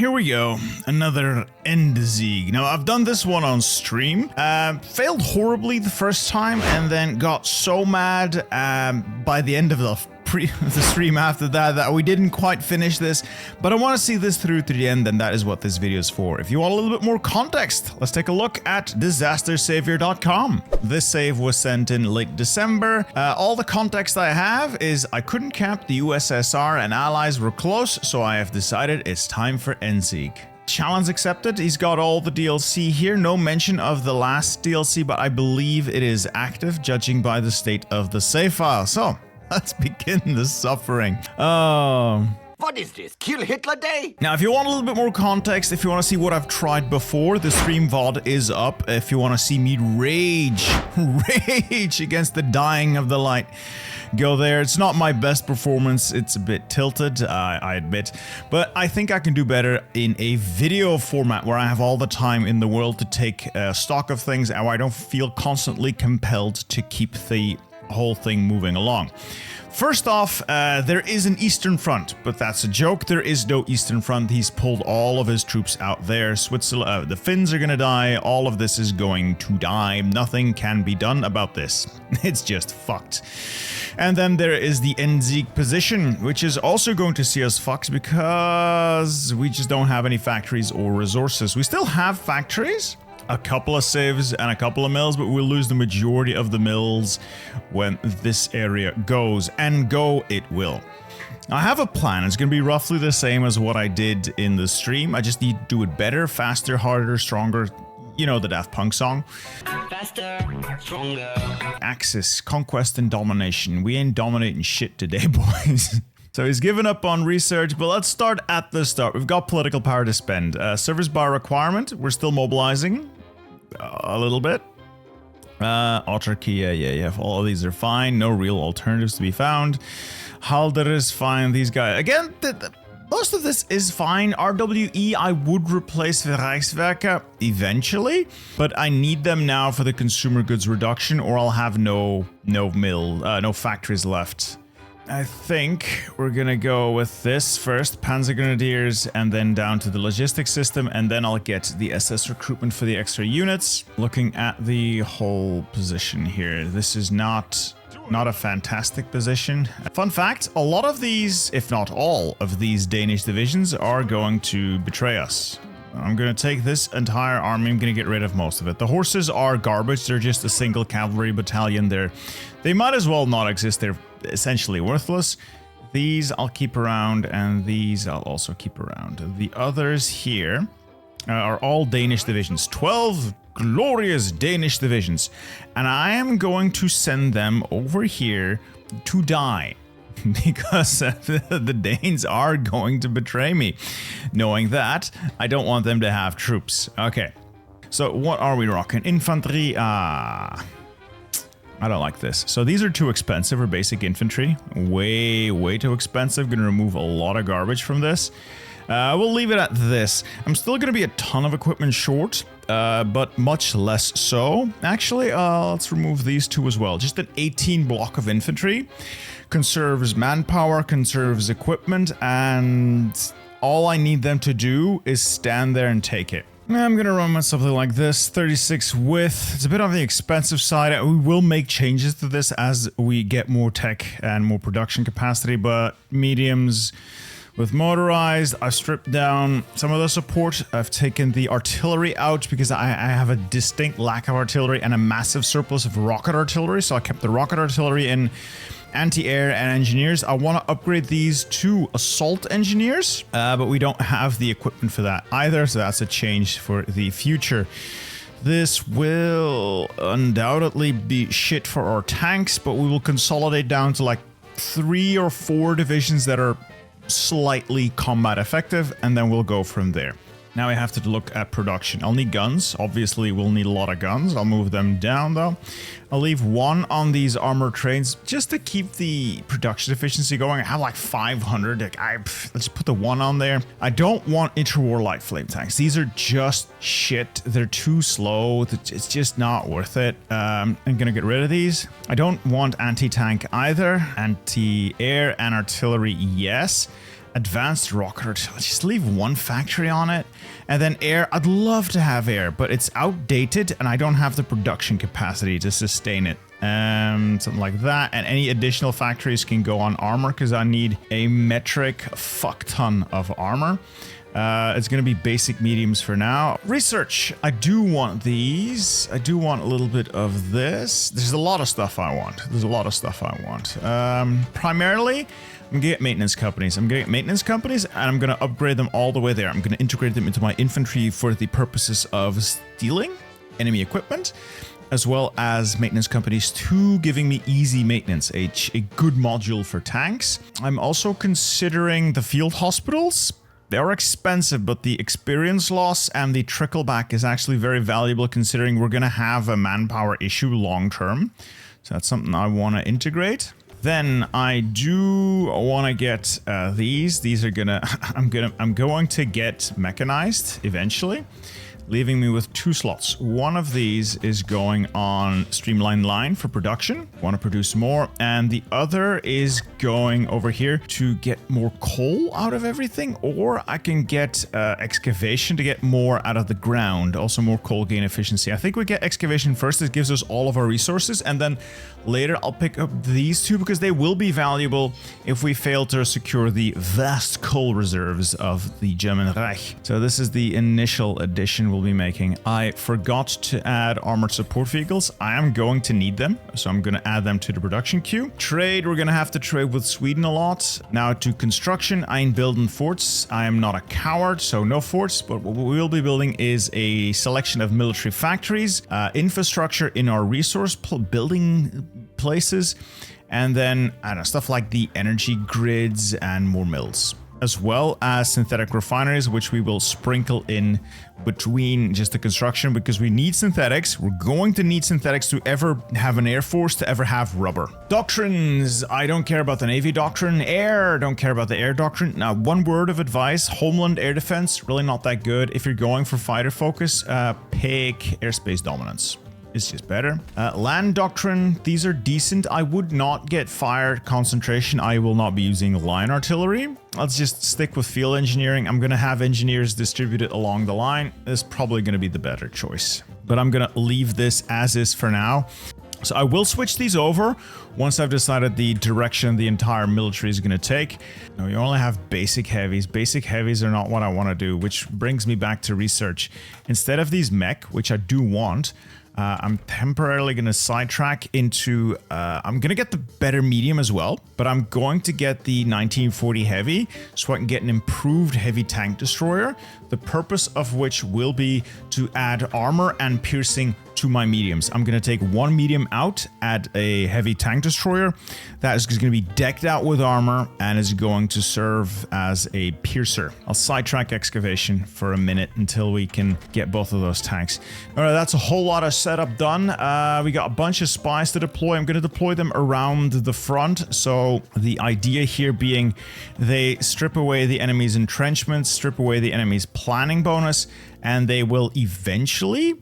here we go. Another Endsieg. Now, I've done this one on stream. Failed horribly the first time and then got so mad by the end of the stream after that we didn't quite finish this. But I want to see this through to the end, and that is what this video is for. If you want a little bit more context, let's take a look at disastersavior.com. This save was sent in late December. All the context I have is I couldn't cap the USSR and allies were close, so I have decided it's time for Endsieg. Challenge accepted. He's got all the DLC here. No mention of the last DLC, but I believe it is active, judging by the state of the save file. So, let's begin the suffering. What is this? Kill Hitler Day? Now, if you want a little bit more context, if you want to see what I've tried before, the stream VOD is up. If you want to see me rage against the dying of the light, go there. It's not my best performance. It's a bit tilted, I admit. But I think I can do better in a video format where I have all the time in the world to take stock of things and where I don't feel constantly compelled to keep the whole thing moving along. First off, there is an Eastern Front, but that's a joke. There is no Eastern Front. He's pulled all of his troops out there. Switzerland, the Finns are gonna die. All of this is going to die. Nothing can be done about this. It's just fucked. And then there is the Endsieg position, which is also going to see us fucked because we just don't have any factories or resources. We still have factories, a couple of civs and a couple of mills, but we'll lose the majority of the mills when this area goes, and go it will. I have a plan. It's going to be roughly the same as what I did in the stream. I just need to do it better, faster, harder, stronger. You know the Daft Punk song. Faster, stronger. Axis, conquest and domination. We ain't dominating shit today, boys. So he's given up on research, but let's start at the start. We've got political power to spend. Service by requirement, we're still mobilizing a little bit. Autarky, yeah, all of these are fine. No real alternatives to be found. Halder is fine. These guys, again, most of this is fine. RWE, I would replace the Reichswerke eventually, but I need them now for the consumer goods reduction, or I'll have no factories left. I think we're gonna go with this first, Panzer Grenadiers, and then down to the logistics system, and then I'll get the SS recruitment for the extra units. Looking at the whole position here, this is not a fantastic position. Fun fact, a lot of these, if not all of these Danish divisions are going to betray us. I'm gonna take this entire army, I'm gonna get rid of most of it. The horses are garbage, they're just a single cavalry battalion. They might as well not exist, they're essentially worthless. These I'll keep around, and these I'll also keep around. The others here are all Danish divisions. 12 glorious Danish divisions. And I am going to send them over here to die. Because the Danes are going to betray me. Knowing that, I don't want them to have troops. Okay, so what are we rocking? Infantry, I don't like this. So these are too expensive for basic infantry. Way too expensive. Gonna remove a lot of garbage from this. We'll leave it at this. I'm still gonna be a ton of equipment short, but much less so. Actually, let's remove these two as well. Just an 18 block of infantry. Conserves manpower, conserves equipment, and all I need them to do is stand there and take it. I'm gonna run with something like this, 36 width. It's a bit on the expensive side. We will make changes to this as we get more tech and more production capacity, but mediums with motorized, I've stripped down some of the support. I've taken the artillery out because I have a distinct lack of artillery and a massive surplus of rocket artillery, so I kept the rocket artillery in anti-air and engineers. I want to upgrade these to assault engineers, but we don't have the equipment for that either, so that's a change for the future. This will undoubtedly be shit for our tanks, but we will consolidate down to like 3 or 4 divisions that are slightly combat effective, and then we'll go from there. Now we have to look at production. I'll need guns. Obviously, we'll need a lot of guns. I'll move them down, though. I'll leave 1 on these armored trains just to keep the production efficiency going. I have like 500. Let's put the 1 on there. I don't want interwar light flame tanks. These are just shit. They're too slow. It's just not worth it. I'm gonna get rid of these. I don't want anti-tank either. Anti-air and artillery, yes. Advanced rocket artillery. Just leave one factory on it. And then air. I'd love to have air, but it's outdated and I don't have the production capacity to sustain it. Something like that. And any additional factories can go on armor because I need a metric fuck ton of armor. It's going to be basic mediums for now. Research. I do want these. I do want a little bit of this. There's a lot of stuff I want. Primarily, I'm going to get maintenance companies. And I'm going to upgrade them all the way there. I'm going to integrate them into my infantry for the purposes of stealing enemy equipment, as well as maintenance companies 2 giving me easy maintenance, a good module for tanks. I'm also considering the field hospitals. They are expensive, but the experience loss and the trickle back is actually very valuable considering we're going to have a manpower issue long term. So that's something I want to integrate. Then I do want to get these. These are I'm going to get mechanized eventually, leaving me with 2 slots. One of these is going on streamlined line for production. Want to produce more. And the other is going over here to get more coal out of everything. Or I can get excavation to get more out of the ground. Also more coal gain efficiency. I think we get excavation first. It gives us all of our resources. And then later I'll pick up these 2 because they will be valuable if we fail to secure the vast coal reserves of the German Reich. So this is the initial addition we'll be making. I forgot to add armored support vehicles. I am going to need them, so I'm going to add them to the production queue. Trade, we're going to have to trade with Sweden a lot. Now to construction, I ain't building forts. I am not a coward, so no forts, but what we will be building is a selection of military factories, infrastructure in our resource building places, and then I don't know, stuff like the energy grids and more mills, as well as synthetic refineries, which we will sprinkle in between just the construction because we need synthetics. We're going to need synthetics to ever have an air force, to ever have rubber. Doctrines. I don't care about the Navy doctrine. Air. Don't care about the air doctrine. Now, one word of advice. Homeland air defense. Really not that good. If you're going for fighter focus, pick airspace dominance. It's just better. Land doctrine, these are decent. I would not get fire concentration. I will not be using line artillery. Let's just stick with field engineering. I'm going to have engineers distributed along the line. This is probably going to be the better choice. But I'm going to leave this as is for now. So I will switch these over once I've decided the direction the entire military is going to take. Now, you only have basic heavies. Basic heavies are not what I want to do, which brings me back to research. Instead of these mech, which I do want, I'm temporarily going to sidetrack into, I'm going to get the better medium as well, but I'm going to get the 1940 heavy so I can get an improved heavy tank destroyer, the purpose of which will be to add armor and piercing to my mediums. I'm going to take one medium out, add a heavy tank destroyer that is going to be decked out with armor and is going to serve as a piercer. I'll sidetrack excavation for a minute until we can get both of those tanks. All right, that's a whole lot of setup done. We got a bunch of spies to deploy. I'm going to deploy them around the front. So the idea here being they strip away the enemy's entrenchments, strip away the enemy's planning bonus, and they will eventually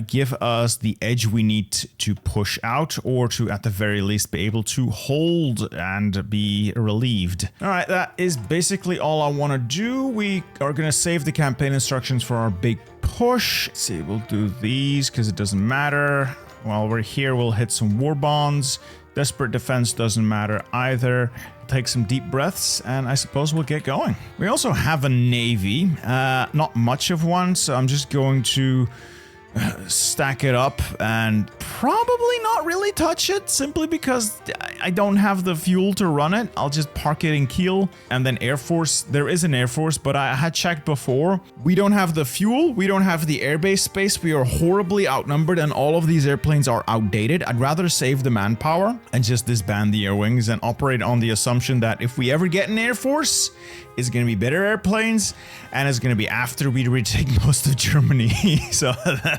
give us the edge we need to push out, or to at the very least be able to hold and be relieved. All right, that is basically all I want to do. We are going to save the campaign instructions for our big push. Let's see, we'll do these because it doesn't matter. While we're here, we'll hit some war bonds. Desperate defense doesn't matter either. Take some deep breaths, and I suppose we'll get going. We also have a navy, not much of one, so I'm just going to stack it up and probably not really touch it, simply because I don't have the fuel to run it. I'll just park it in Kiel. And then Air Force, there is an Air Force, but I had checked before. We don't have the fuel, we don't have the airbase space, we are horribly outnumbered, and all of these airplanes are outdated. I'd rather save the manpower and just disband the air wings and operate on the assumption that if we ever get an Air Force, it's going to be better airplanes, and it's going to be after we retake most of Germany. So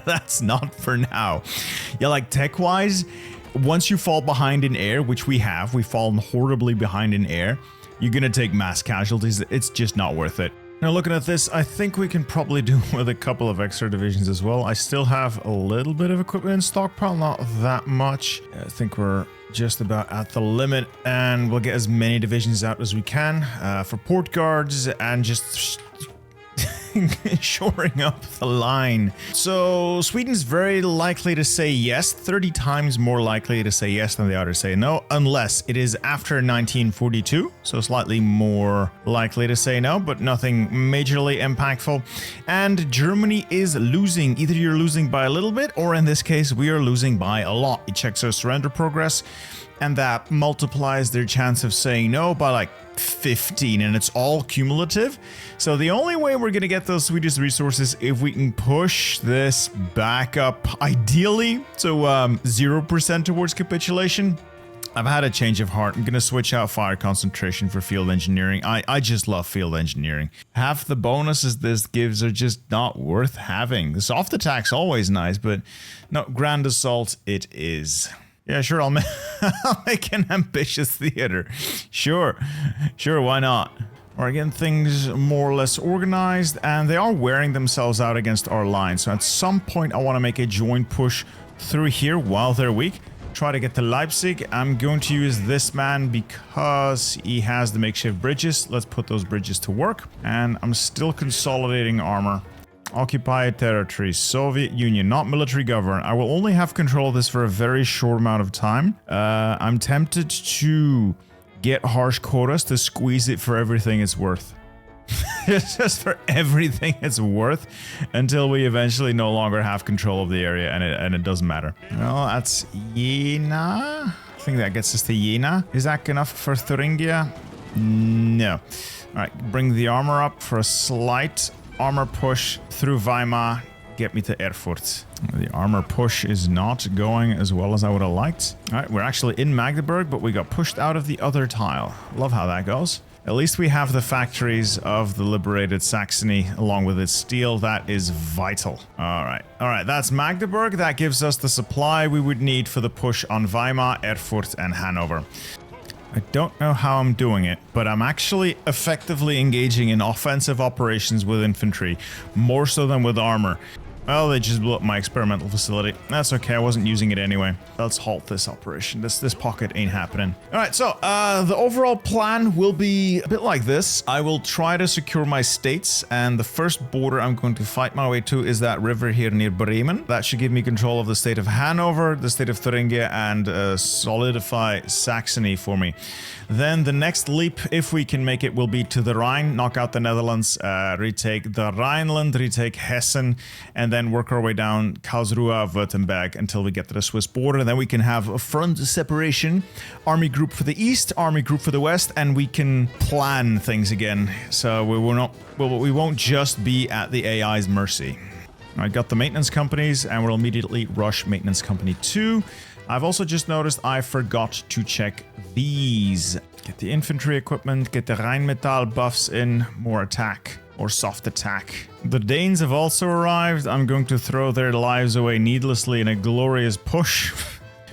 that's not for now. Yeah, like tech-wise, once you fall behind in air, which we have, we've fallen horribly behind in air, you're going to take mass casualties. It's just not worth it. Now looking at this, I think we can probably do with a couple of extra divisions as well. I still have a little bit of equipment in stockpile, not that much. I think we're just about at the limit, and we'll get as many divisions out as we can for port guards and just shoring up the line. So Sweden's very likely to say yes, 30 times more likely to say yes than they are to say no, unless it is after 1942, so slightly more likely to say no, but nothing majorly impactful. And Germany is losing. Either you're losing by a little bit, or in this case, we are losing by a lot. It checks our surrender progress, and that multiplies their chance of saying no by like 15, and it's all cumulative. So the only way we're gonna get those Swedish resources if we can push this back up, ideally to 0% towards capitulation. I've had a change of heart. I'm gonna switch out fire concentration for field engineering. I just love field engineering. Half the bonuses this gives are just not worth having. The soft attack's always nice, but no, grand assault it is. Yeah, sure, I'll make an ambitious theater. Sure, why not? We're getting things more or less organized, and they are wearing themselves out against our line. So at some point, I want to make a joint push through here while they're weak. Try to get to Leipzig. I'm going to use this man because he has the makeshift bridges. Let's put those bridges to work. And I'm still consolidating armor. Occupied territory, Soviet Union, not military government. I will only have control of this for a very short amount of time. I'm tempted to get harsh quotas to squeeze it for everything it's worth. Just for everything it's worth, until we eventually no longer have control of the area, and it doesn't matter. Well, that's Jena. I think that gets us to Jena. Is that enough for Thuringia? No. All right, bring the armor up for a slight armor push through Weimar, get me to Erfurt. The armor push is not going as well as I would have liked. All right, we're actually in Magdeburg, but we got pushed out of the other tile. Love how that goes. At least we have the factories of the liberated Saxony along with its steel. That is vital. All right, that's Magdeburg. That gives us the supply we would need for the push on Weimar, Erfurt, and Hanover. I don't know how I'm doing it, but I'm actually effectively engaging in offensive operations with infantry, more so than with armor. Well, they just blew up my experimental facility. That's okay, I wasn't using it anyway. Let's halt this operation. This pocket ain't happening. All right, so the overall plan will be a bit like this. I will try to secure my states, and the first border I'm going to fight my way to is that river here near Bremen. That should give me control of the state of Hanover, the state of Thuringia, and solidify Saxony for me. Then the next leap, if we can make it, will be to the Rhine, knock out the Netherlands, retake the Rhineland, retake Hessen, and then work our way down Karlsruhe, Württemberg until we get to the Swiss border. Then we can have a front separation, army group for the east, army group for the west, and we can plan things again. So we won't just be at the AI's mercy. I got the maintenance companies, and we'll immediately rush maintenance company 2. I've also just noticed I forgot to check these. Get the infantry equipment, get the Rheinmetall buffs in, more attack or soft attack. The Danes have also arrived. I'm going to throw their lives away needlessly in a glorious push.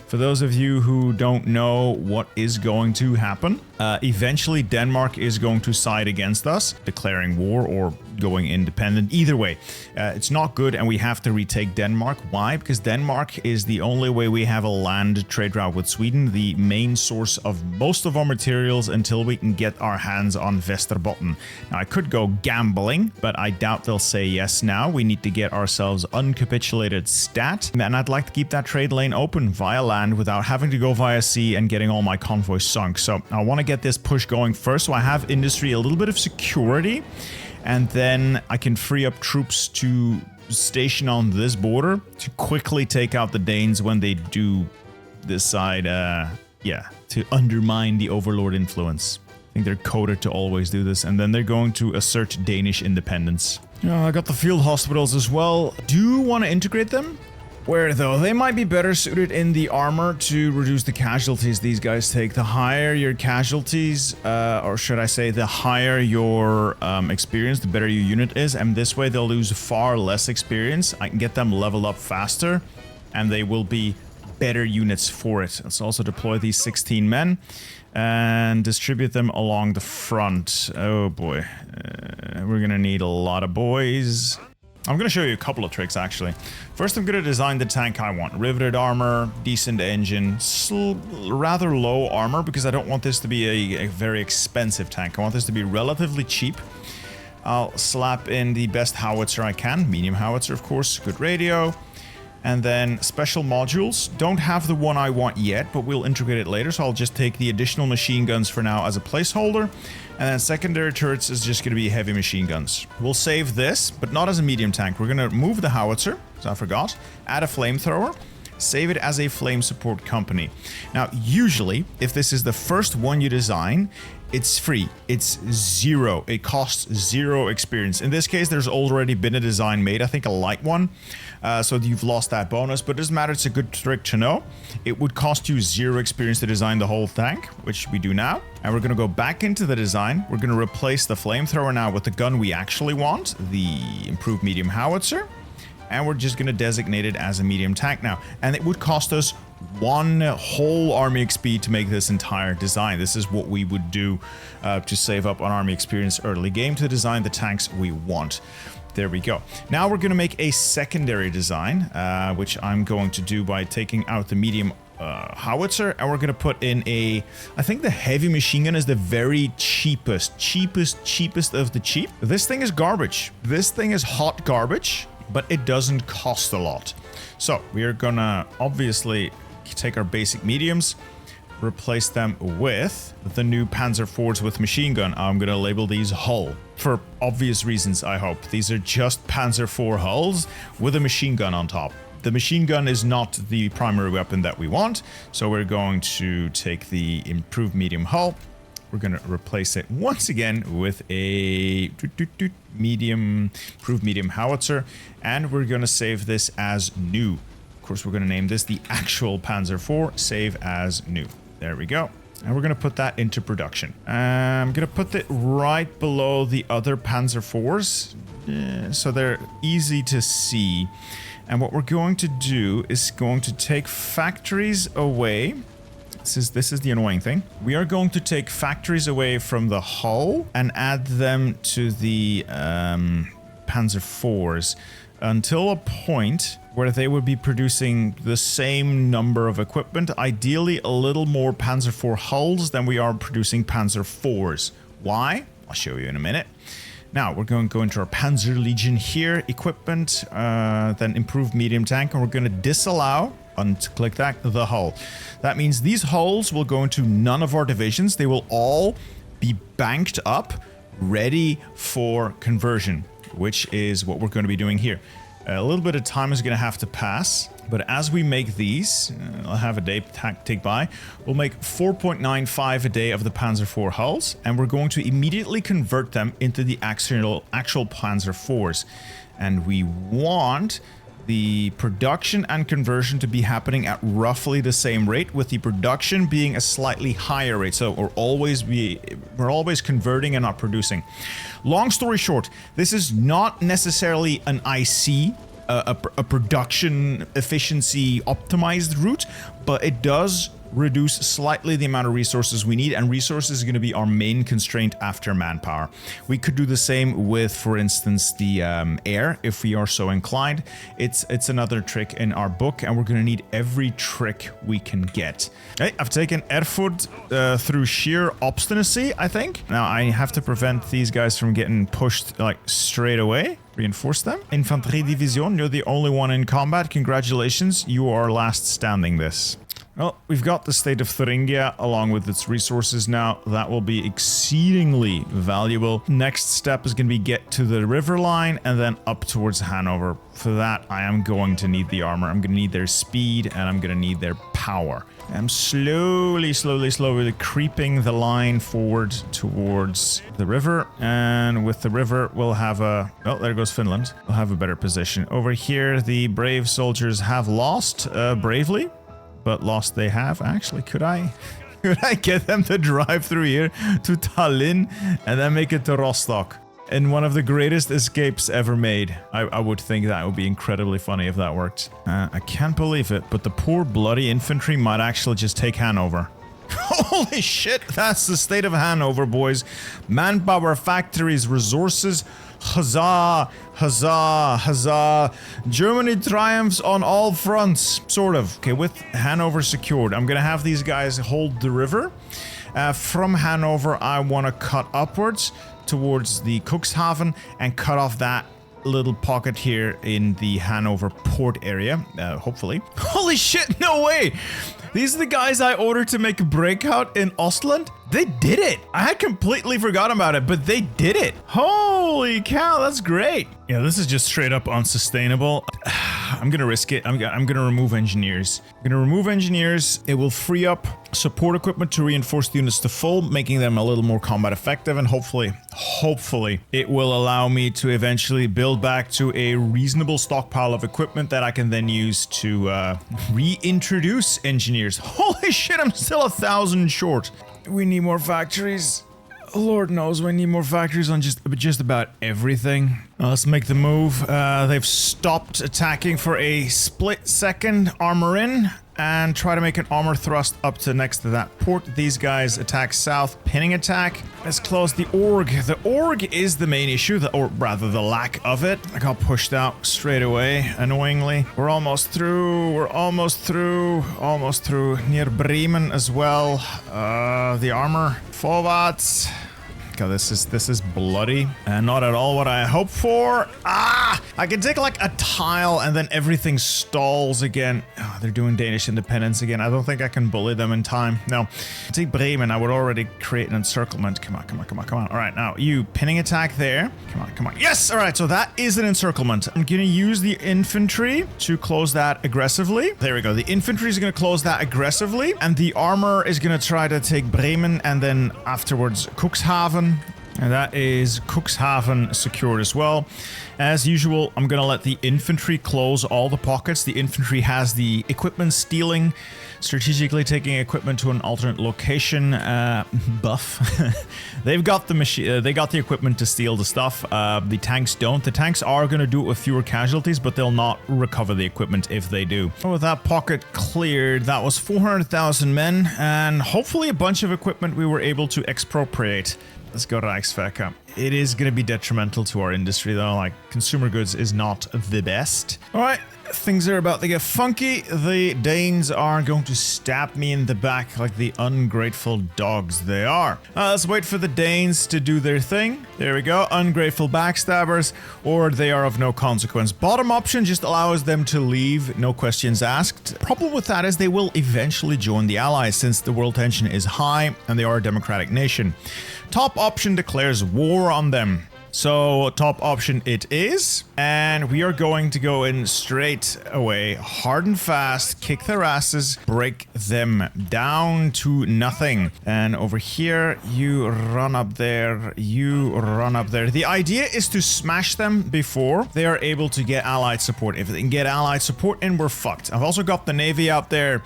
For those of you who don't know what is going to happen, eventually Denmark is going to side against us, declaring war or going independent. Either way, it's not good, and we have to retake Denmark. Why? Because Denmark is the only way we have a land trade route with Sweden, the main source of most of our materials until we can get our hands on Västerbotten. Now, I could go gambling, but I doubt they'll say yes now. We need to get ourselves uncapitulated stat, and I'd like to keep that trade lane open via land without having to go via sea and getting all my convoys sunk. So I want to get this push going first, so I have industry, a little bit of security, and then I can free up troops to station on this border to quickly take out the Danes when they do decide, to undermine the overlord influence. I think they're coded to always do this, and then they're going to assert Danish independence. I got the field hospitals as well. Do want to integrate them? Where though? They might be better suited in the armor to reduce the casualties these guys take. The higher your casualties, or should I say the higher your experience, the better your unit is. And this way they'll lose far less experience. I can get them leveled up faster, and they will be better units for it. Let's also deploy these 16 men. and distribute them along the front. Oh boy, we're gonna need a lot of boys. I'm gonna show you a couple of tricks actually. First, I'm gonna design the tank I want. Riveted armor, decent engine, rather low armor because I don't want this to be a very expensive tank. I want this to be relatively cheap. I'll slap in the best howitzer I can, medium howitzer of course, good radio. And then special modules. Don't have the one I want yet, but we'll integrate it later. So I'll just take the additional machine guns for now as a placeholder. And then secondary turrets is just going to be heavy machine guns. We'll save this, but not as a medium tank. We're going to remove the howitzer, as I forgot. Add a flamethrower. Save it as a flame support company. Now, usually, if this is the first one you design, it's free. It's zero. It costs 0 experience. In this case, there's already been a design made, I think a light one. So you've lost that bonus, but it doesn't matter. It's a good trick to know. It would cost you 0 experience to design the whole tank, which we do now. And we're going to go back into the design. We're going to replace the flamethrower now with the gun we actually want, the improved medium howitzer. And we're just going to designate it as a medium tank now. And it would cost us 1 whole army XP to make this entire design. This is what we would do to save up on army experience early game to design the tanks we want. There we go. Now we're going to make a secondary design, which I'm going to do by taking out the medium howitzer, and we're going to put in a... I think the heavy machine gun is the very cheapest of the cheap. This thing is garbage. This thing is hot garbage. But it doesn't cost a lot. So we are gonna obviously take our basic mediums, replace them with the new Panzer IVs with machine gun. I'm gonna label these Hull for obvious reasons, I hope. These are just Panzer IV hulls with a machine gun on top. The machine gun is not the primary weapon that we want, so we're going to take the improved medium hull. We're going to replace it once again with a improved medium howitzer, and we're going to save this as new. Of course, we're going to name this the actual Panzer IV, save as new. There we go. And we're going to put that into production. I'm going to put it right below the other Panzer IVs, so they're easy to see. And what we're going to do is going to take factories away. This is the annoying thing. We are going to take factories away from the hull and add them to the Panzer IVs until a point where they would be producing the same number of equipment, ideally a little more Panzer IV hulls than we are producing Panzer IVs. Why? I'll show you in a minute. Now, we're going to go into our Panzer Legion here, equipment, then improved medium tank, and we're going to disallow, unclick that, the hull. That means these hulls will go into none of our divisions. They will all be banked up, ready for conversion, which is what we're going to be doing here. A little bit of time is going to have to pass, but as we make these, I'll have a day tick by, we'll make 4.95 a day of the Panzer IV hulls, and we're going to immediately convert them into the actual Panzer IVs. And we want the production and conversion to be happening at roughly the same rate, with the production being a slightly higher rate. So we're always converting and not producing. Long story short, this is not necessarily an IC, a production efficiency optimized route, but it does reduce slightly the amount of resources we need, and resources is going to be our main constraint after manpower. We could do the same with, for instance, the air, if we are so inclined. It's another trick in our book, and we're going to need every trick we can get. Okay, I've taken Erfurt through sheer obstinacy, I think. Now I have to prevent these guys from getting pushed like straight away. Reinforce them. Infanterie Division, you're the only one in combat. Congratulations, you are last standing this. Well, we've got the state of Thuringia along with its resources now. That will be exceedingly valuable. Next step is going to be get to the river line and then up towards Hanover. For that, I am going to need the armor. I'm going to need their speed and I'm going to need their power. I'm slowly creeping the line forward towards the river. And with the river, we'll have a... Oh, there goes Finland. We'll have a better position. Over here, the brave soldiers have lost bravely. But lost they have. Actually, could I get them to drive through here to Tallinn and then make it to Rostock? In one of the greatest escapes ever made. I would think that would be incredibly funny if that worked. I can't believe it, but the poor bloody infantry might actually just take Hanover. Holy shit, that's the state of Hanover, boys. Manpower, factories, resources. Huzzah, huzzah, huzzah. Germany triumphs on all fronts, sort of. Okay, with Hanover secured, I'm gonna have these guys hold the river. From Hanover, I want to cut upwards towards the Cuxhaven and cut off that little pocket here in the Hanover port area, hopefully. Holy shit, no way! These are the guys I ordered to make a breakout in Ostland. They did it! I had completely forgotten about it, but they did it! Holy cow, that's great! Yeah, this is just straight up unsustainable. I'm gonna risk it. I'm gonna remove engineers. I'm gonna remove engineers. It will free up support equipment to reinforce the units to full, making them a little more combat effective, and hopefully, it will allow me to eventually build back to a reasonable stockpile of equipment that I can then use to reintroduce engineers. Holy shit, I'm still 1,000 short. We need more factories. Lord knows we need more factories on just about everything. Let's make the move. They've stopped attacking for a split second. Armor in and try to make an armor thrust up to next to that port. These guys attack south, pinning attack. Let's close the org. The org is the main issue, or rather the lack of it. I got pushed out straight away, annoyingly. We're almost through. We're almost through. Almost through. Near Bremen as well. The armor. Forwards. God, this is bloody and not at all what I hoped for. I can take like a tile and then everything stalls again. Oh, they're doing Danish independence again. I don't think I can bully them in time. No, take Bremen. I would already create an encirclement. Come on. All right, now you pinning attack there. Come on. Yes. All right. So that is an encirclement. I'm gonna use the infantry to close that aggressively. There we go. The infantry is gonna close that aggressively, and the armor is gonna try to take Bremen and then afterwards Cuxhaven. And that is Cuxhaven secured as well. As usual, I'm going to let the infantry close all the pockets. The infantry has the equipment stealing, strategically taking equipment to an alternate location buff. They've got the machine. They got the equipment to steal the stuff. The tanks don't. The tanks are going to do it with fewer casualties, but they'll not recover the equipment if they do. So with that pocket cleared, that was 400,000 men, and hopefully a bunch of equipment we were able to expropriate. Let's go to Reichswerke. It is going to be detrimental to our industry, though. Like, consumer goods is not the best. All right, things are about to get funky. The Danes are going to stab me in the back like the ungrateful dogs they are. Let's wait for the Danes to do their thing. There we go. Ungrateful backstabbers, or they are of no consequence. Bottom option just allows them to leave, no questions asked. Problem with that is they will eventually join the Allies, since the world tension is high and they are a democratic nation. Top option declares war on them. So top option it is, and we are going to go in straight away, hard and fast, kick their asses, break them down to nothing. And over here, you run up there, you run up there. The idea is to smash them before they are able to get allied support. If they can get allied support in, we're fucked. I've also got the navy out there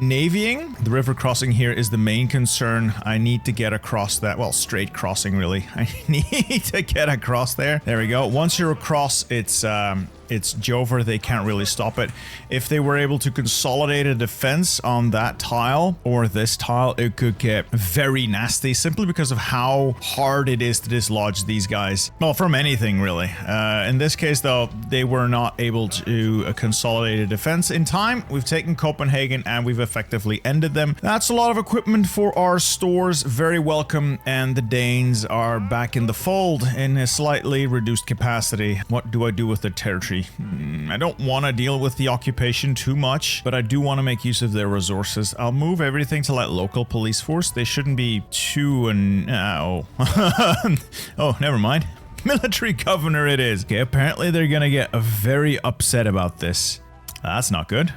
navying. The river crossing here is the main concern. I need to get across that, well, straight crossing really. I need to get across there. There we go. Once you're across, it's Jover. They can't really stop it. If they were able to consolidate a defense on that tile or this tile, it could get very nasty simply because of how hard it is to dislodge these guys. Well, from anything really. In this case though, they were not able to consolidate a defense in time. We've taken Copenhagen and we've effectively ended them. That's a lot of equipment for our stores. Very welcome. And the Danes are back in the fold in a slightly reduced capacity. What do I do with their territory? I don't want to deal with the occupation too much, but I do want to make use of their resources. I'll move everything to like local police force. They shouldn't be too oh, never mind. Military governor it is. Okay, apparently they're gonna get very upset about this. That's not good.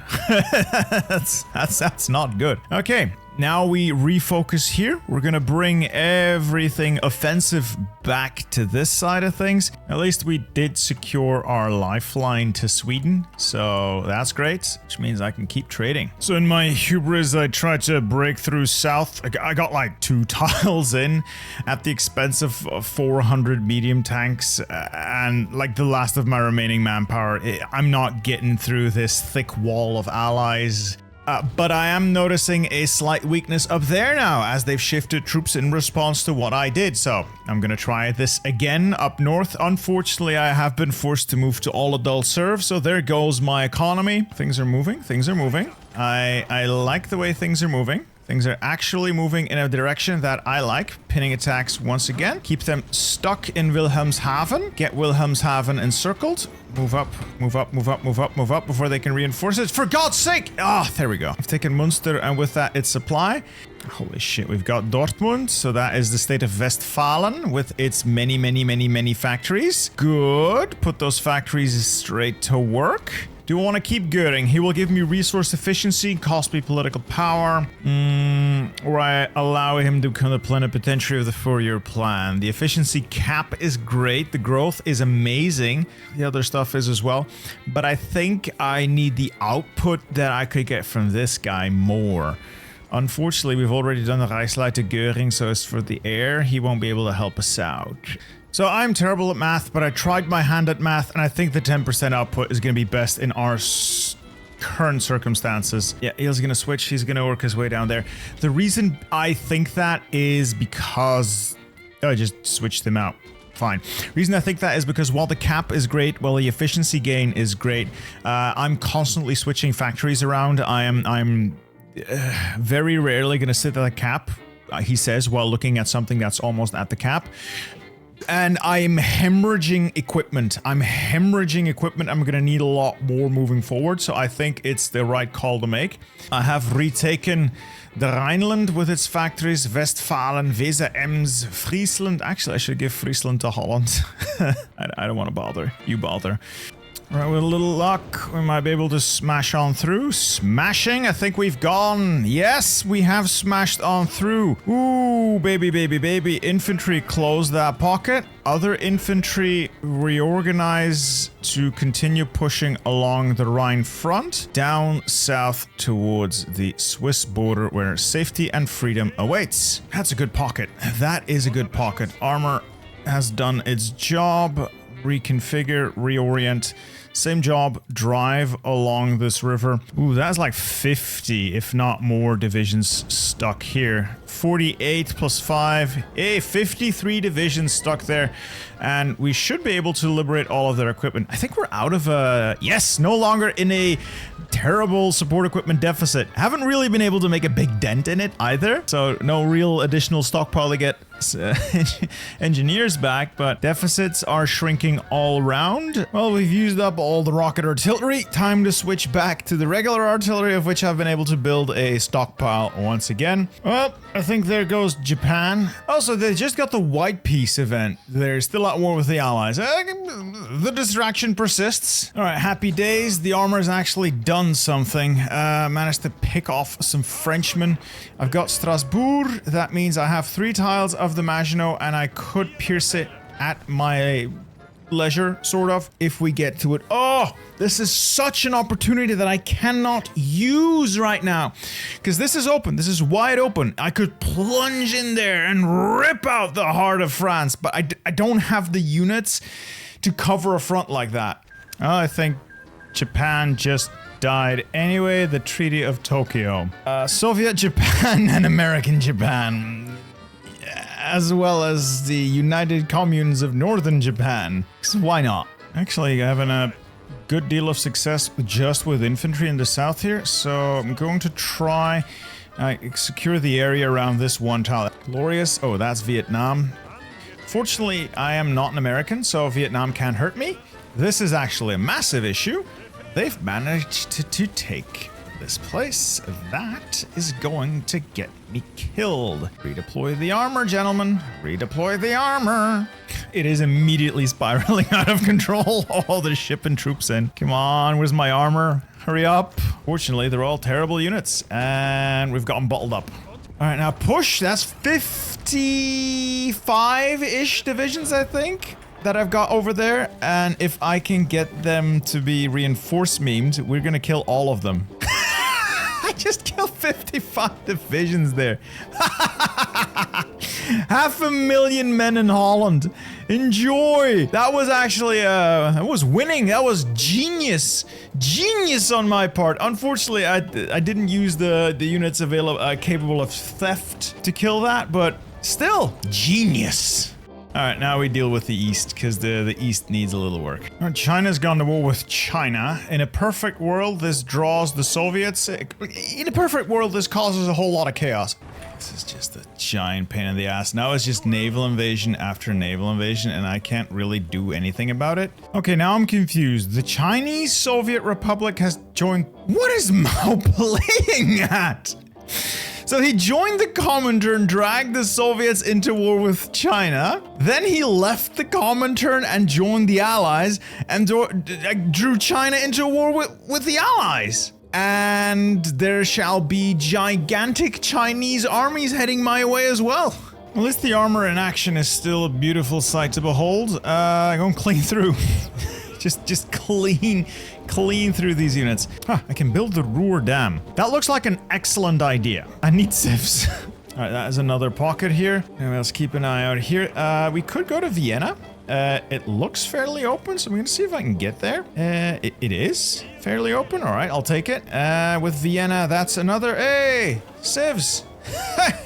that's not good. Okay. Now we refocus here. We're gonna bring everything offensive back to this side of things. At least we did secure our lifeline to Sweden, so that's great, which means I can keep trading. So in my hubris, I tried to break through south. I got like 2 tiles in at the expense of 400 medium tanks and like the last of my remaining manpower. I'm not getting through this thick wall of allies. But I am noticing a slight weakness up there now as they've shifted troops in response to what I did. So I'm going to try this again up north. Unfortunately, I have been forced to move to all adult serve. So there goes my economy. Things are moving. Things are moving. I like the way things are moving. Things are actually moving in a direction that I like. Pinning attacks once again. Keep them stuck in Wilhelmshaven. Get Wilhelmshaven encircled. Move up, move up, move up, move up, move up before they can reinforce it. For God's sake! Ah, there we go. I've taken Munster and with that its supply. Holy shit, we've got Dortmund. So that is the state of Westfalen with its many, many, many, many factories. Good. Put those factories straight to work. Do I want to keep Goering? He will give me resource efficiency, cost me political power, or I allow him to become the plenipotentiary of the 4-year plan. The efficiency cap is great. The growth is amazing. The other stuff is as well. But I think I need the output that I could get from this guy more. Unfortunately, we've already done the Reichsleiter Goering, so as for the air, he won't be able to help us out. So I'm terrible at math, but I tried my hand at math, and I think the 10% output is going to be best in our current circumstances. Yeah, he's going to switch. He's going to work his way down there. The reason I think that is because... Oh, I just switched him out. Fine. Reason I think that is because while the cap is great, while the efficiency gain is great, I'm constantly switching factories around. I'm very rarely going to sit at the cap, he says, while looking at something that's almost at the cap. And I'm hemorrhaging equipment. I'm going to need a lot more moving forward. So I think it's the right call to make. I have retaken the Rhineland with its factories. Westfalen, Weser, Ems, Friesland. Actually, I should give Friesland to Holland. I don't want to bother. You bother. Right, with a little luck, we might be able to smash on through. Smashing, I think we've gone. Yes, we have smashed on through. Ooh, baby, baby, baby. Infantry, close that pocket. Other infantry, reorganize to continue pushing along the Rhine front, down south towards the Swiss border where safety and freedom awaits. That's a good pocket. That is a good pocket. Armor has done its job. Reconfigure, reorient. Same job, drive along this river. Ooh, that's like 50, if not more, divisions stuck here. 48 plus 5. Hey, 53 divisions stuck there. And we should be able to liberate all of their equipment. I think we're out of yes, no longer in a terrible support equipment deficit. Haven't really been able to make a big dent in it either. So no real additional stockpile to get engineers back, but deficits are shrinking all around. Well, we've used up all the rocket artillery. Time to switch back to the regular artillery, of which I've been able to build a stockpile once again. Well, I think there goes Japan. Also, they just got the White Peace event. They're still at war with the Allies. The distraction persists. All right, happy days. The armor's actually done something. Managed to pick off some Frenchmen. I've got Strasbourg. That means I have 3 tiles of the Maginot, and I could pierce it at my leisure, sort of, if we get to it. Oh, this is such an opportunity that I cannot use right now, because this is open. This is wide open. I could plunge in there and rip out the heart of France, but I don't have the units to cover a front like that. Oh, I think Japan just died anyway. The Treaty of Tokyo. Soviet Japan and American Japan, as well as the United Communes of Northern Japan. So why not? Actually, having a good deal of success just with infantry in the south here, so I'm going to try secure the area around this one tile. Glorious. Oh, that's Vietnam. Fortunately, I am not an American, so Vietnam can't hurt me. This is actually a massive issue. They've managed to take this place. That is going to get me killed. Redeploy the armor, gentlemen. Redeploy the armor. It is immediately spiraling out of control. Oh, they're shipping troops in. Come on, where's my armor? Hurry up. Fortunately, they're all terrible units, and we've got them bottled up. All right, now push. That's 55-ish divisions, I think, that I've got over there. And if I can get them to be reinforced memed, we're gonna kill all of them. I just killed 55 divisions there. 500,000 men in Holland. Enjoy. That was actually, that was winning. That was genius. Genius on my part. Unfortunately, I didn't use the units available, capable of theft to kill that, but still, genius. Alright, now we deal with the East, because the East needs a little work. Alright, China's gone to war with China. In a perfect world, this draws the Soviets. In a perfect world, this causes a whole lot of chaos. This is just a giant pain in the ass. Now it's just naval invasion after naval invasion, and I can't really do anything about it. Okay, now I'm confused. The Chinese Soviet Republic has joined... What is Mao playing at? So he joined the Comintern, dragged the Soviets into war with China. Then he left the Comintern and joined the Allies and drew China into a war with the Allies. And there shall be gigantic Chinese armies heading my way as well. At least the armor in action is still a beautiful sight to behold. I'm going clean through. just clean through these units. Huh, I can build the Ruhr Dam. That looks like an excellent idea. I need civs. Alright, that is another pocket here. And let's keep an eye out here. We could go to Vienna. It looks fairly open, so I'm gonna see if I can get there. It is fairly open. Alright, I'll take it. With Vienna, that's another... Hey! Civs!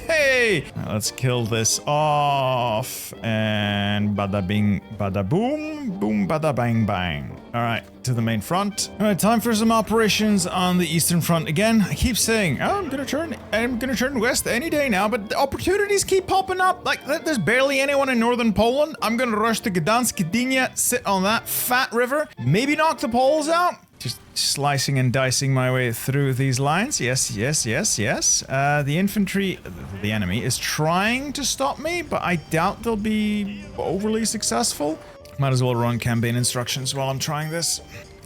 Hey! Right, let's kill this off. And bada bing, bada boom, boom, bada bang, bang. Alright, to the main front. Alright, time for some operations on the Eastern Front again. I keep saying, oh, I'm gonna turn west any day now, but the opportunities keep popping up. Like, there's barely anyone in northern Poland. I'm gonna rush to Gdansk, Gdynia, sit on that fat river, maybe knock the Poles out. Just slicing and dicing my way through these lines. Yes. The infantry, the enemy, is trying to stop me, but I doubt they'll be overly successful. Might as well run campaign instructions while I'm trying this.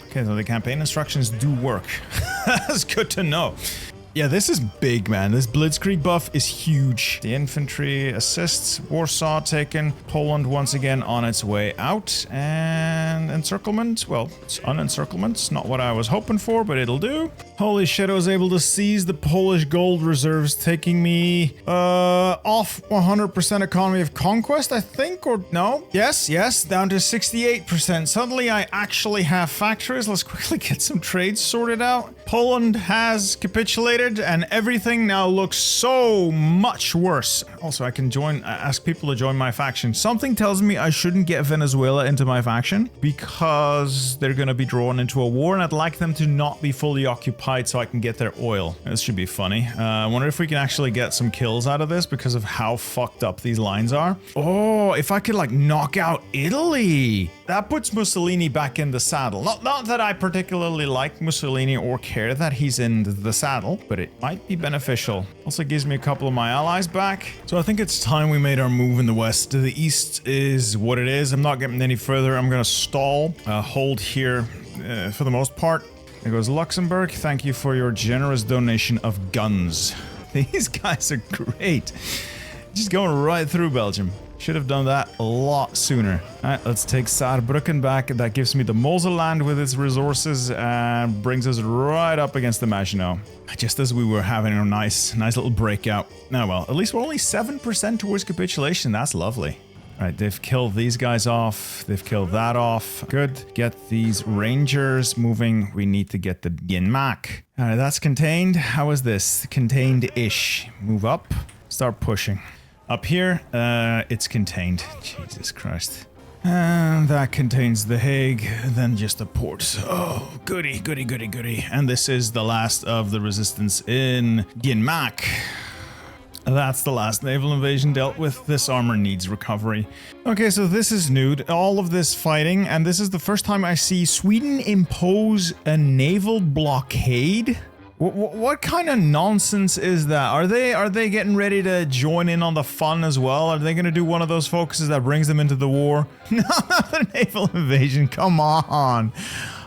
Okay, so the campaign instructions do work. That's good to know. Yeah, this is big, man. This Blitzkrieg buff is huge. The infantry assists. Warsaw taken. Poland once again on its way out. And Encirclement. Well, it's unencirclement. It's not what I was hoping for, but it'll do. Holy shit, I was able to seize the Polish gold reserves, taking me off 100% economy of conquest, I think, or no? Yes, down to 68%. Suddenly I actually have factories. Let's quickly get some trades sorted out. Poland has capitulated, and everything now looks so much worse. Also, I can ask people to join my faction. Something tells me I shouldn't get Venezuela into my faction because they're going to be drawn into a war, and I'd like them to not be fully occupied so I can get their oil. This should be funny. I wonder if we can actually get some kills out of this because of how fucked up these lines are. Oh, if I could like knock out Italy. That puts Mussolini back in the saddle. Not that I particularly like Mussolini or care that he's in the saddle, but it might be beneficial. Also gives me a couple of my allies back. So I think it's time we made our move in the west. The east is what it is. I'm not getting any further. I'm gonna stall, hold here for the most part. There goes Luxembourg. Thank you for your generous donation of guns. These guys are great. Just going right through Belgium. Should have done that a lot sooner. Alright, let's take Saarbrücken back. That gives me the Moselland with its resources and brings us right up against the Maginot. Just as we were having a nice little breakout. Now, well, at least we're only 7% towards capitulation. That's lovely. Alright, they've killed these guys off. They've killed that off. Good. Get these Rangers moving. We need to get the Dienmak. Alright, that's contained. How is this? Contained-ish. Move up. Start pushing. Up here, it's contained. Jesus Christ. And that contains The Hague, then just the port. Oh, goody. And this is the last of the resistance in Dienmak. That's the last naval invasion dealt with. This armor needs recovery. Okay, so this is new. All of this fighting, and this is the first time I see Sweden impose a naval blockade. What kind of nonsense is that? Are they getting ready to join in on the fun as well? Are they going to do one of those focuses that brings them into the war? No, the naval invasion. Come on.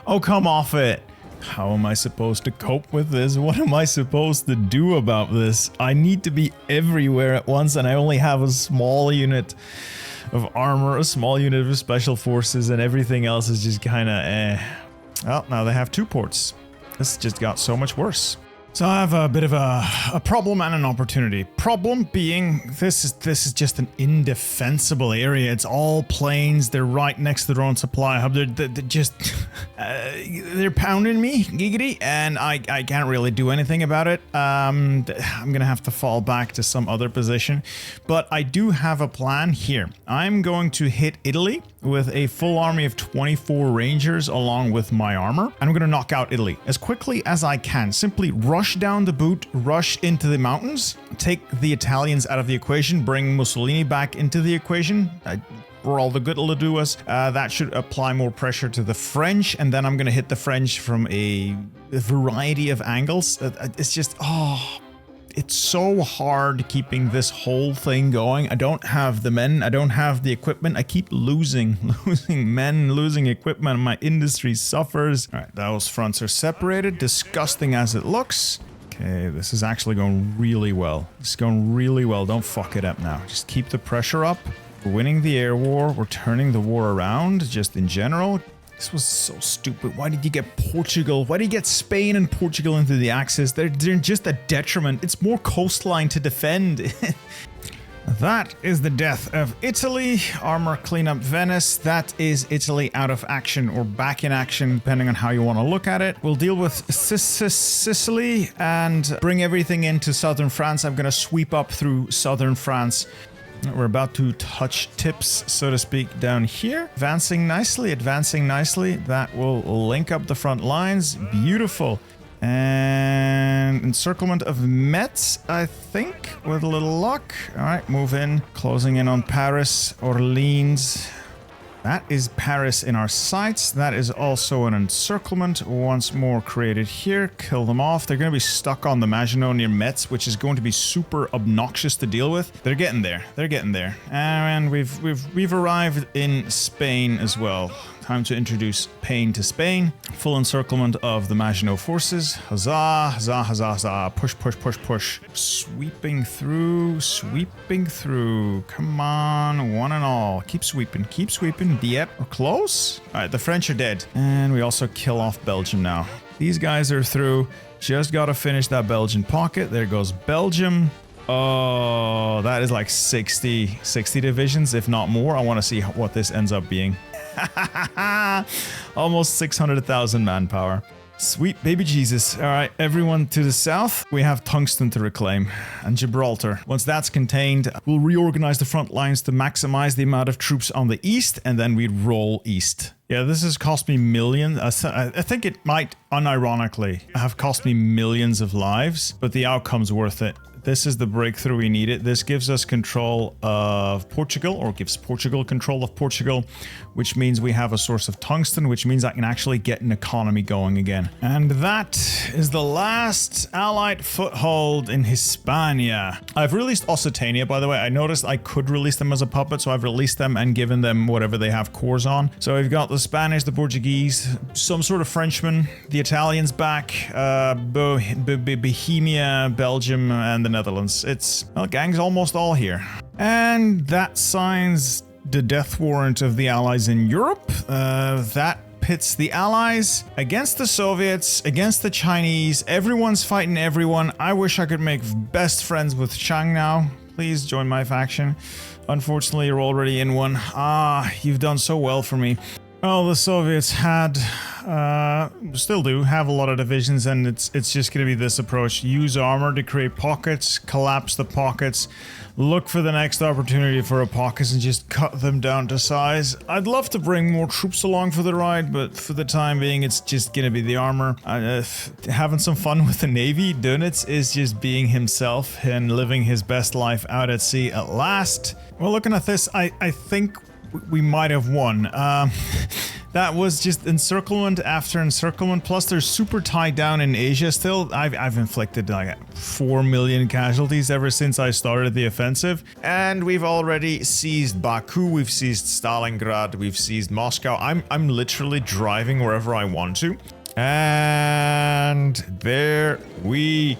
Oh, come off it. How am I supposed to cope with this? What am I supposed to do about this? I need to be everywhere at once, and I only have a small unit of armor, a small unit of special forces, and everything else is just kind of Well, now they have 2 ports. This just got so much worse. So I have a bit of a problem and an opportunity. Problem being, this is just an indefensible area. It's all plains. They're right next to their own supply hub. They're just they're pounding me, giggity, and I can't really do anything about it. I'm gonna have to fall back to some other position, but I do have a plan here. I'm going to hit Italy with a full army of 24 rangers along with my armor. I'm going to knock out Italy as quickly as I can. Simply rush down the boot, rush into the mountains, take the Italians out of the equation, bring Mussolini back into the equation. For all the good it'll do us. That should apply more pressure to the French, and then I'm going to hit the French from a variety of angles. It's just, it's so hard keeping this whole thing going. I don't have the men, I don't have the equipment. I keep losing men, losing equipment. My industry suffers. All right, those fronts are separated, disgusting as it looks. Okay, this is actually going really well. It's going really well. Don't fuck it up now. Just keep the pressure up. We're winning the air war. We're turning the war around just in general. This was so stupid. Why did you get Portugal? Why did you get Spain and Portugal into the Axis? They're just a detriment. It's more coastline to defend. That is the death of Italy. Armor cleanup Venice. That is Italy out of action or back in action, depending on how you want to look at it. We'll deal with Sicily and bring everything into southern France. I'm going to sweep up through southern France. We're about to touch tips, so to speak, down here. Advancing nicely. That will link up the front lines. Beautiful. And encirclement of Metz, I think, with a little luck. All right, move in. Closing in on Paris, Orleans. That is Paris in our sights. That is also an encirclement once more created here. Kill them off. They're going to be stuck on the Maginot near Metz, which is going to be super obnoxious to deal with. They're getting there. And we've arrived in Spain as well. Time to introduce pain to Spain. Full encirclement of the Maginot forces. Huzzah, huzzah, huzzah, huzzah. Push, push, push, push. Sweeping through. Come on, one and all. Keep sweeping. Yep, we're close. All right, the French are dead. And we also kill off Belgium now. These guys are through. Just got to finish that Belgian pocket. There goes Belgium. Oh, that is like 60 divisions, if not more. I want to see what this ends up being. Almost 600,000 manpower. Sweet baby Jesus. All right, everyone to the south. We have tungsten to reclaim and Gibraltar. Once that's contained, we'll reorganize the front lines to maximize the amount of troops on the east, and then we roll east. Yeah, this has cost me millions. I think it might, unironically, have cost me millions of lives, but the outcome's worth it. This is the breakthrough we needed. This gives us control of Portugal, or gives Portugal control of Portugal, which means we have a source of tungsten, which means I can actually get an economy going again. And that is the last Allied foothold in Hispania. I've released Occitania, by the way. I noticed I could release them as a puppet, so I've released them and given them whatever they have cores on. So we've got the Spanish, the Portuguese, some sort of Frenchman, the Italians back, Bohemia, Belgium, and the Netherlands. It's, well, gang's almost all here. And that signs the death warrant of the Allies in Europe. That pits the Allies against the Soviets, against the Chinese. Everyone's fighting everyone. I wish I could make best friends with Chang now. Please join my faction. Unfortunately, you're already in one. You've done so well for me. Well, the Soviets had, still do, have a lot of divisions, and it's just going to be this approach. Use armor to create pockets, collapse the pockets, look for the next opportunity for a pockets, and just cut them down to size. I'd love to bring more troops along for the ride, but for the time being, it's just going to be the armor. Having some fun with the Navy. Dönitz is just being himself and living his best life out at sea at last. Well, looking at this, I think we might have won. That was just encirclement after encirclement. Plus, they're super tied down in Asia still. I've inflicted like 4 million casualties ever since I started the offensive. And we've already seized Baku, we've seized Stalingrad, we've seized Moscow. I'm literally driving wherever I want to. And there we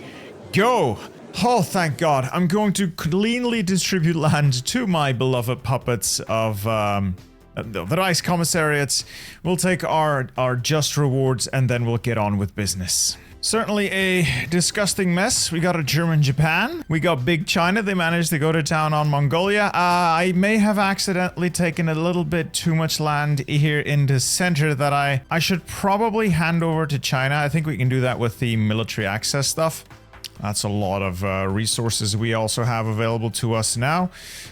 go. Oh, thank God. I'm going to cleanly distribute land to my beloved puppets of the Rice Commissariats. We'll take our just rewards, and then we'll get on with business. Certainly a disgusting mess. We got a German Japan. We got big China. They managed to go to town on Mongolia. I may have accidentally taken a little bit too much land here in the center that I should probably hand over to China. I think we can do that with the military access stuff. That's a lot of resources we also have available to us now.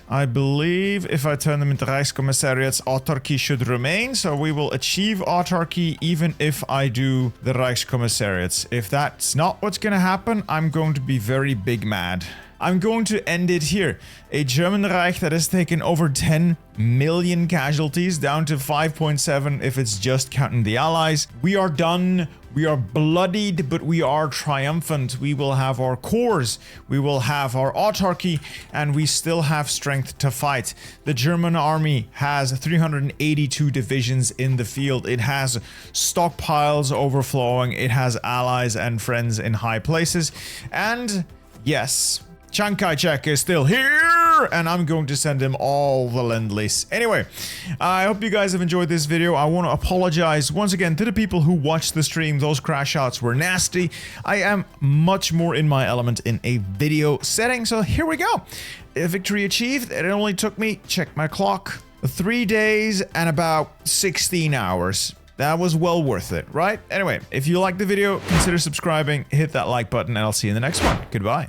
I believe if I turn them into Reichskommissariats, autarky should remain. So we will achieve autarky even if I do the Reichskommissariats. If that's not what's going to happen, I'm going to be very big mad. I'm going to end it here. A German Reich that has taken over 10 million casualties, down to 5.7 if it's just counting the allies. We are done. We are bloodied, but we are triumphant. We will have our cores, we will have our autarky, and we still have strength to fight. The German army has 382 divisions in the field. It has stockpiles overflowing. It has allies and friends in high places. And yes, Chiang Kai-shek is still here, and I'm going to send him all the Lend-Lease. Anyway, I hope you guys have enjoyed this video. I want to apologize once again to the people who watched the stream. Those crash outs were nasty. I am much more in my element in a video setting, so here we go. A victory achieved. It only took me, check my clock, 3 days and about 16 hours. That was well worth it, right? Anyway, if you liked the video, consider subscribing, hit that like button, and I'll see you in the next one. Goodbye.